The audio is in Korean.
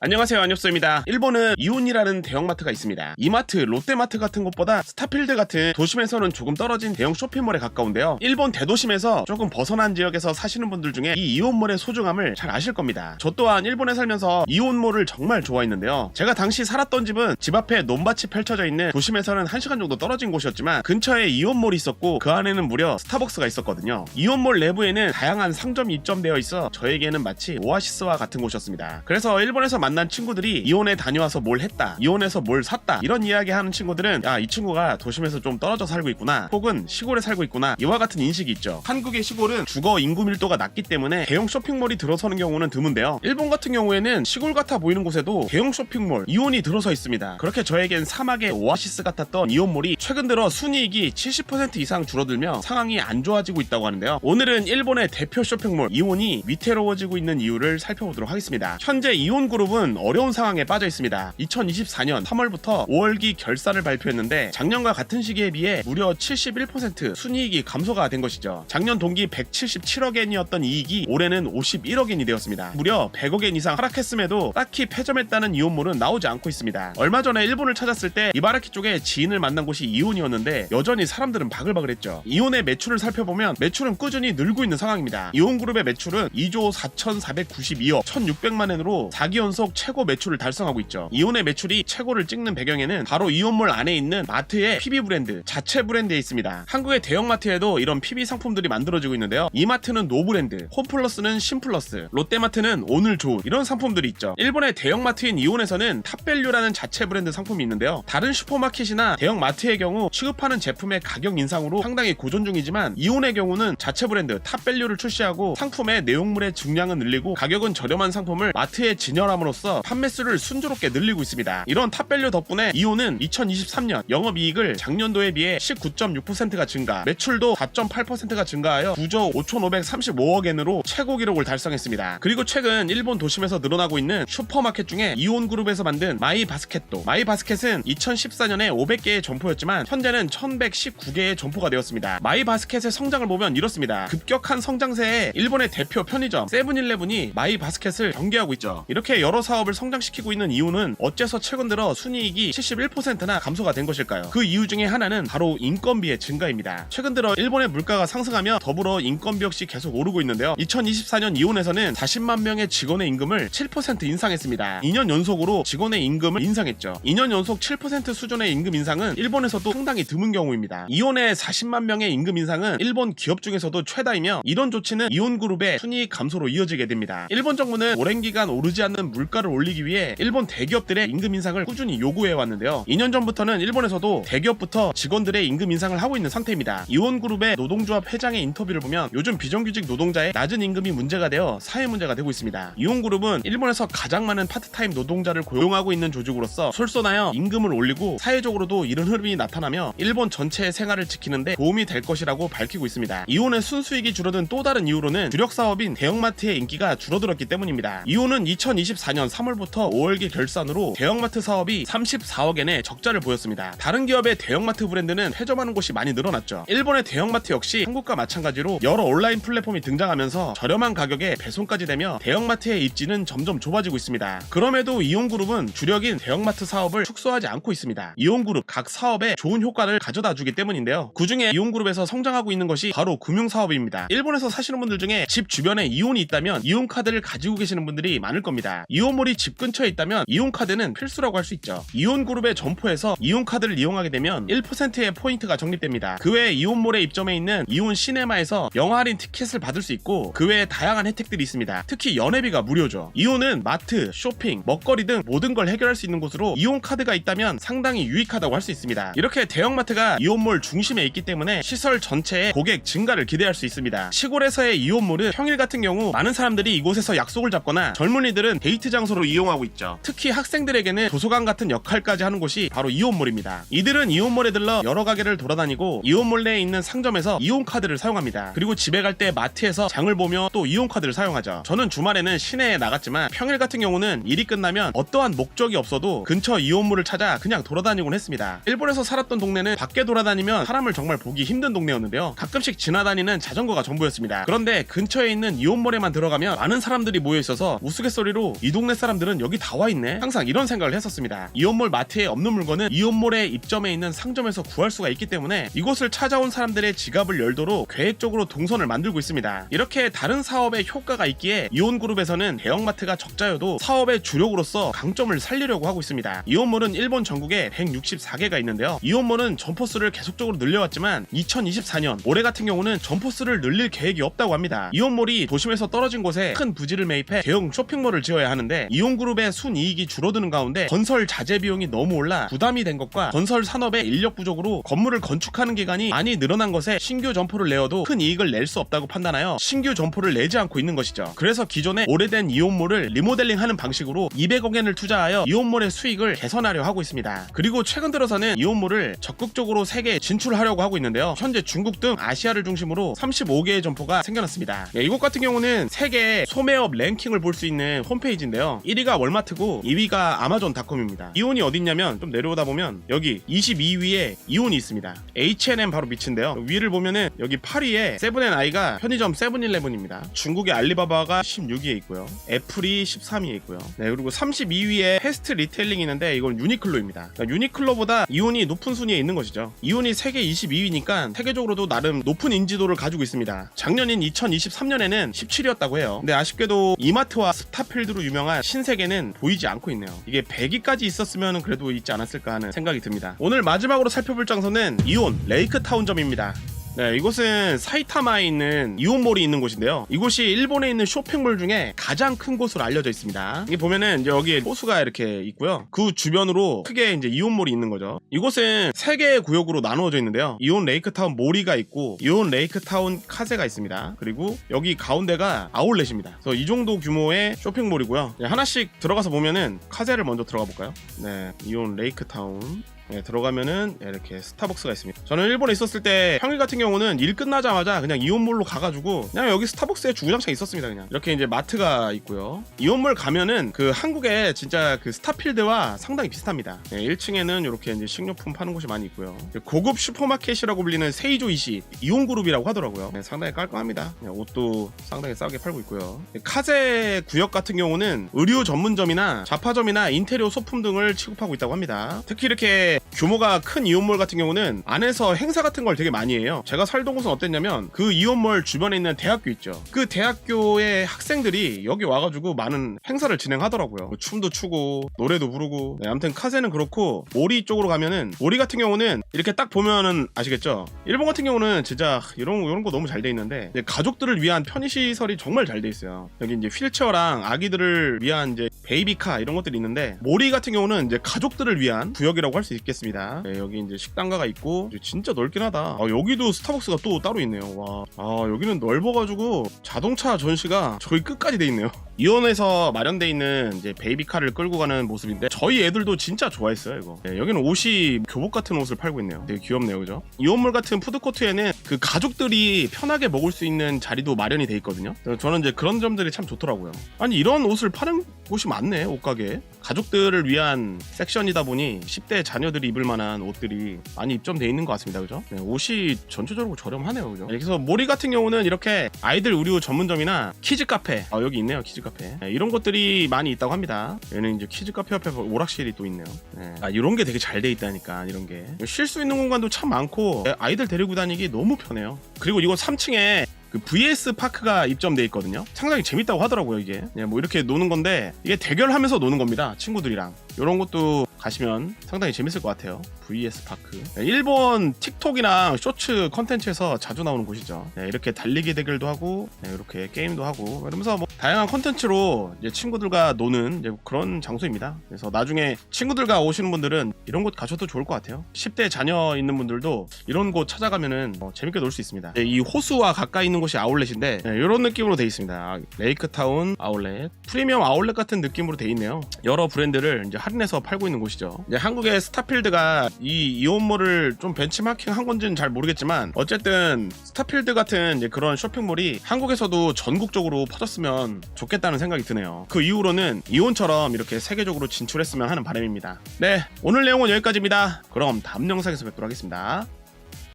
안녕하세요, 안녕수입니다. 일본은 이온이라는 대형마트가 있습니다. 이마트, 롯데마트 같은 곳보다 스타필드 같은 도심에서는 조금 떨어진 대형 쇼핑몰에 가까운데요. 일본 대도심에서 조금 벗어난 지역에서 사시는 분들 중에 이 이온몰의 소중함을 잘 아실 겁니다. 저 또한 일본에 살면서 이온몰을 정말 좋아했는데요. 제가 당시 살았던 집은 집 앞에 논밭이 펼쳐져 있는 도심에서는 1시간 정도 떨어진 곳이었지만 근처에 이온몰이 있었고 그 안에는 무려 스타벅스가 있었거든요. 이온몰 내부에는 다양한 상점이 입점되어 있어 저에게는 마치 오아시스와 같은 곳이었습니다. 그래서 일본에서 만난 친구들이 이온에 다녀와서 뭘 했다, 이온에서 뭘 샀다 이런 이야기 하는 친구들은 야, 이 친구가 도심에서 좀 떨어져 살고 있구나, 혹은 시골에 살고 있구나, 이와 같은 인식이 있죠. 한국의 시골은 주거 인구 밀도가 낮기 때문에 대형 쇼핑몰이 들어서는 경우는 드문데요. 일본 같은 경우에는 시골 같아 보이는 곳에도 대형 쇼핑몰, 이온이 들어서 있습니다. 그렇게 저에겐 사막의 오아시스 같았던 이온몰이 최근 들어 순이익이 70% 이상 줄어들며 상황이 안 좋아지고 있다고 하는데요. 오늘은 일본의 대표 쇼핑몰 이온이 위태로워지고 있는 이유를 살펴보도록 하겠습니다. 현재 이온그룹은 어려운 상황에 빠져 있습니다. 2024년 3월부터 5월기 결산을 발표했는데 작년과 같은 시기에 비해 무려 71% 순이익이 감소가 된 것이죠. 작년 동기 177억엔이었던 이익이 올해는 51억엔이 되었습니다. 무려 100억엔 이상 하락했음에도 딱히 패점했다는 이온몰은 나오지 않고 있습니다. 얼마 전에 일본을 찾았을 때 이바라키 쪽에 지인을 만난 곳이 이온이었는데 여전히 사람들은 바글바글했죠. 이온의 매출을 살펴보면 매출은 꾸준히 늘고 있는 상황입니다. 이온그룹의 매출은 2조 4,492억 1,600만엔으로 4기 연속 최고 매출을 달성하고 있죠. 이온의 매출이 최고를 찍는 배경에는 바로 이온몰 안에 있는 마트의 PB 브랜드, 자체 브랜드에 있습니다. 한국의 대형마트에도 이런 PB 상품들이 만들어지고 있는데요. 이마트는 노브랜드, 홈플러스는 신플러스, 롯데마트는 오늘 좋은 이런 상품들이 있죠. 일본의 대형마트인 이온에서는 탑밸류라는 자체 브랜드 상품이 있는데요. 다른 슈퍼마켓이나 대형마트의 경우 취급하는 제품의 가격 인상으로 상당히 고전 중이지만 이온의 경우는 자체 브랜드 탑밸류를 출시하고 상품의 내용물의 증량은 늘리고 가격은 저렴한 상품을 마트에 진열함으로써 판매 수를 순조롭게 늘리고 있습니다. 이런 탑밸류 덕분에 이온은 2023년 영업이익을 작년도에 비해 19.6%가 증가, 매출도 4.8%가 증가하여 9조 5,535억엔으로 최고 기록을 달성했습니다. 그리고 최근 일본 도심에서 늘어나고 있는 슈퍼마켓 중에 이온그룹에서 만든 마이바스켓도, 마이바스켓은 2014년에 500개의 점포였지만 현재는 1119개의 점포가 되었습니다. 마이바스켓의 성장을 보면 이렇습니다. 급격한 성장세에 일본의 대표 편의점 세븐일레븐이 마이바스켓을 경계하고 있죠. 이렇게 여러 사업을 성장시키고 있는 이유는 어째서 최근 들어 순이익이 71%나 감소가 된 것일까요? 그 이유 중에 하나는 바로 인건비의 증가입니다. 최근 들어 일본의 물가가 상승하며 더불어 인건비 역시 계속 오르고 있는데요. 2024년 이온에서는 40만 명의 직원의 임금을 7% 인상했습니다. 2년 연속으로 직원의 임금을 인상했죠. 2년 연속 7% 수준의 임금 인상은 일본에서도 상당히 드문 경우입니다. 이온의 40만 명의 임금 인상은 일본 기업 중에서도 최다이며 이런 조치는 이온그룹의 순이익 감소로 이어지게 됩니다. 일본 정부는 오랜 기간 오르지 않는 물가를 올리기 위해 일본 대기업들의 임금 인상을 꾸준히 요구해 왔는데요. 2년 전부터는 일본에서도 대기업부터 직원들의 임금 인상을 하고 있는 상태입니다. 이온그룹의 노동조합 회장의 인터뷰를 보면 요즘 비정규직 노동자의 낮은 임금이 문제가 되어 사회 문제가 되고 있습니다. 이온그룹은 일본에서 가장 많은 파트타임 노동자를 고용하고 있는 조직으로서 솔선하여 임금을 올리고 사회적으로도 이런 흐름이 나타나며 일본 전체의 생활을 지키는데 도움이 될 것이라고 밝히고 있습니다. 이온의 순수익이 줄어든 또 다른 이유로는 주력 사업인 대형마트의 인기가 줄어들었기 때문입니다. 이온은 2024년 3월부터 5월기 결산으로 대형마트 사업이 34억엔의 적자를 보였습니다. 다른 기업의 대형마트 브랜드는 폐점하는 곳이 많이 늘어났죠. 일본의 대형마트 역시 한국과 마찬가지로 여러 온라인 플랫폼이 등장하면서 저렴한 가격에 배송까지 되며 대형마트의 입지는 점점 좁아지고 있습니다. 그럼에도 이온그룹은 주력인 대형마트 사업을 축소하지 않고 있습니다. 이온그룹 각 사업에 좋은 효과를 가져다 주기 때문인데요. 그중에 이온그룹에서 성장하고 있는 것이 바로 금융사업입니다. 일본에서 사시는 분들 중에 집 주변에 이온이 있다면 이온카드를 가지고 계시는 분들이 많을 겁니다. 이온몰이 집 근처에 있다면 이온카드는 필수라고 할 수 있죠. 이온그룹의 점포에서 이온카드를 이용하게 되면 1%의 포인트가 적립됩니다. 그 외에 이온몰에 입점해 있는 이온 시네마에서 영화 할인 티켓을 받을 수 있고 그 외에 다양한 혜택들이 있습니다. 특히 연회비가 무료죠. 이온은 마트, 쇼핑, 먹거리 등 모든 걸 해결할 수 있는 곳으로 이온카드가 있다면 상당히 유익하다고 할 수 있습니다. 이렇게 대형마트가 이온몰 중심에 있기 때문에 시설 전체의 고객 증가를 기대할 수 있습니다. 시골에서의 이온몰은 평일 같은 경우 많은 사람들이 이곳에서 약속을 잡거나 젊은이들은 데이트 장소로 이용하고 있죠. 특히 학생들에게는 도서관 같은 역할까지 하는 곳이 바로 이온몰입니다. 이들은 이온몰에 들러 여러 가게를 돌아다니고 이온몰 내에 있는 상점에서 이온카드를 사용합니다. 그리고 집에 갈 때 마트에서 장을 보며 또 이온카드를 사용하죠. 저는 주말에는 시내에 나갔지만 평일 같은 경우는 일이 끝나면 어떠한 목적이 없어도 근처 이온몰을 찾아 그냥 돌아다니곤 했습니다. 일본에서 살았던 동네는 밖에 돌아다니면 사람을 정말 보기 힘든 동네였는데요. 가끔씩 지나다니는 자전거가 전부였습니다. 그런데 근처에 있는 이온몰에만 들어가면 많은 사람들이 모여있어서 우스갯소리로 이 동네 동네 사람들은 여기 다 와 있네, 항상 이런 생각을 했었습니다. 이온몰 마트에 없는 물건은 이온몰의 입점에 있는 상점에서 구할 수가 있기 때문에 이곳을 찾아온 사람들의 지갑을 열도록 계획적으로 동선을 만들고 있습니다. 이렇게 다른 사업에 효과가 있기에 이온그룹에서는 대형마트가 적자여도 사업의 주력으로서 강점을 살리려고 하고 있습니다. 이온몰은 일본 전국에 164개가 있는데요. 이온몰은 점포수를 계속적으로 늘려왔지만 2024년 올해 같은 경우는 점포수를 늘릴 계획이 없다고 합니다. 이온몰이 도심에서 떨어진 곳에 큰 부지를 매입해 대형 쇼핑몰을 지어야 하는데 이온그룹의 순이익이 줄어드는 가운데 건설 자재 비용이 너무 올라 부담이 된 것과 건설 산업의 인력 부족으로 건물을 건축하는 기간이 많이 늘어난 것에 신규 점포를 내어도 큰 이익을 낼 수 없다고 판단하여 신규 점포를 내지 않고 있는 것이죠. 그래서 기존의 오래된 이온몰을 리모델링하는 방식으로 200억 엔을 투자하여 이온몰의 수익을 개선하려 하고 있습니다. 그리고 최근 들어서는 이온몰을 적극적으로 세계에 진출하려고 하고 있는데요. 현재 중국 등 아시아를 중심으로 35개의 점포가 생겨났습니다. 이곳 같은 경우는 세계 소매업 랭킹을 볼 수 있는 홈페이지인데요. 1위가 월마트고 2위가 아마존닷컴입니다. 이온이 어딨냐면 좀 내려오다 보면 여기 22위에 이온이 있습니다. H&M 바로 밑인데요. 위를 보면은 여기 8위에 세븐앤아이가 편의점 세븐일레븐입니다. 중국의 알리바바가 16위에 있고요. 애플이 13위에 있고요. 네, 그리고 32위에 패스트 리테일링이 있는데 이건 유니클로입니다. 그러니까 유니클로보다 이온이 높은 순위에 있는 것이죠. 이온이 세계 22위니까 세계적으로도 나름 높은 인지도를 가지고 있습니다. 작년인 2023년에는 17위였다고 해요. 근데 아쉽게도 이마트와 스타필드로 유명한 신세계는 보이지 않고 있네요. 이게 100위까지 있었으면 그래도 있지 않았을까 하는 생각이 듭니다. 오늘 마지막으로 살펴볼 장소는 이온 레이크타운점입니다. 네, 이곳은 사이타마에 있는 이온몰이 있는 곳인데요. 이곳이 일본에 있는 쇼핑몰 중에 가장 큰 곳으로 알려져 있습니다. 이게 보면은 이제 여기에 호수가 이렇게 있고요. 그 주변으로 크게 이제 이온몰이 있는 거죠. 이곳은 3개의 구역으로 나누어져 있는데요. 이온 레이크타운 모리가 있고 이온 레이크타운 카세가 있습니다. 그리고 여기 가운데가 아울렛입니다. 그래서 이 정도 규모의 쇼핑몰이고요. 네, 하나씩 들어가서 보면은 카세를 먼저 들어가 볼까요? 네, 이온 레이크타운. 네, 들어가면은 이렇게 스타벅스가 있습니다. 저는 일본에 있었을 때 평일 같은 경우는 일 끝나자마자 그냥 이온몰로 가가지고 그냥 여기 스타벅스에 주구장창 있었습니다. 그냥 이렇게 이제 마트가 있고요. 이온몰 가면은 그 한국의 진짜 그 스타필드와 상당히 비슷합니다. 네, 1층에는 이렇게 이제 식료품 파는 곳이 많이 있고요. 고급 슈퍼마켓이라고 불리는 세이조이시 이온그룹이라고 하더라고요. 네, 상당히 깔끔합니다. 네, 옷도 상당히 싸게 팔고 있고요. 카세 구역 같은 경우는 의류 전문점이나 잡화점이나 인테리어 소품 등을 취급하고 있다고 합니다. 특히 이렇게 규모가 큰 이온몰 같은 경우는 안에서 행사 같은 걸 되게 많이 해요. 제가 살던 곳은 어땠냐면 그 이온몰 주변에 있는 대학교 있죠. 그 대학교의 학생들이 여기 와가지고 많은 행사를 진행하더라고요. 뭐 춤도 추고 노래도 부르고. 네, 아무튼 카세는 그렇고 모리 쪽으로 가면은 모리 같은 경우는 이렇게 딱 보면은 아시겠죠? 일본 같은 경우는 진짜 이런 거 너무 잘 돼 있는데 가족들을 위한 편의시설이 정말 잘 돼 있어요. 여기 이제 휠체어랑 아기들을 위한 이제 베이비카 이런 것들이 있는데 모리 같은 경우는 이제 가족들을 위한 구역이라고 할 수 있겠습니다. 네, 여기 이제 식당가가 있고 진짜 넓긴 하다. 여기도 스타벅스가 또 따로 있네요. 와, 여기는 넓어가지고 자동차 전시가 저기 끝까지 돼 있네요. 이온에서 마련돼 있는 이제 베이비카를 끌고 가는 모습인데 저희 애들도 진짜 좋아했어요 이거. 네, 여기는 옷이 교복 같은 옷을 팔고 있네요. 되게 귀엽네요, 그죠? 이온몰 같은 푸드코트에는 그 가족들이 편하게 먹을 수 있는 자리도 마련이 돼 있거든요. 저는 이제 그런 점들이 참 좋더라고요. 아니 이런 옷을 파는 곳이 많네, 옷가게. 가족들을 위한 섹션이다 보니 10대 자녀들이 입을 만한 옷들이 많이 입점돼 있는 것 같습니다, 그죠? 네, 옷이 전체적으로 저렴하네요, 그죠? 그래서 모리 같은 경우는 이렇게 아이들 의류 전문점이나 키즈 카페, 여기 있네요, 키즈 카페. 네, 이런 것들이 많이 있다고 합니다. 얘는 이제 키즈 카페 옆에 오락실이 또 있네요. 네. 이런 게 되게 잘 돼 있다니까, 이런 게. 쉴 수 있는 공간도 참 많고 아이들 데리고 다니기 너무 편해요. 그리고 이거 3층에 그 VS 파크가 입점돼 있거든요. 상당히 재밌다고 하더라고요, 이게. 네, 뭐 이렇게 노는 건데 이게 대결하면서 노는 겁니다, 친구들이랑. 이런 것도 가시면 상당히 재밌을 것 같아요. VS 파크. 네, 일본 틱톡이나 쇼츠 컨텐츠에서 자주 나오는 곳이죠. 네, 이렇게 달리기 대결도 하고, 네, 이렇게 게임도 하고, 이러면서 뭐 다양한 컨텐츠로 이제 친구들과 노는 이제 그런 장소입니다. 그래서 나중에 친구들과 오시는 분들은 이런 곳 가셔도 좋을 것 같아요. 10대 자녀 있는 분들도 이런 곳 찾아가면은 재밌게 놀 수 있습니다. 네, 이 호수와 가까이 있는 곳이 아울렛인데, 네, 이런 느낌으로 돼 있습니다. 레이크타운 아울렛, 프리미엄 아울렛 같은 느낌으로 돼 있네요. 여러 브랜드를 이제 할인해서 팔고 있는 곳이죠. 이제 한국의 스타필드가 이 이온몰을 좀 벤치마킹 한 건지는 잘 모르겠지만 어쨌든 스타필드 같은 이제 그런 쇼핑몰이 한국에서도 전국적으로 퍼졌으면 좋겠다는 생각이 드네요. 그 이후로는 이온처럼 이렇게 세계적으로 진출했으면 하는 바람입니다. 네, 오늘 내용은 여기까지입니다. 그럼 다음 영상에서 뵙도록 하겠습니다.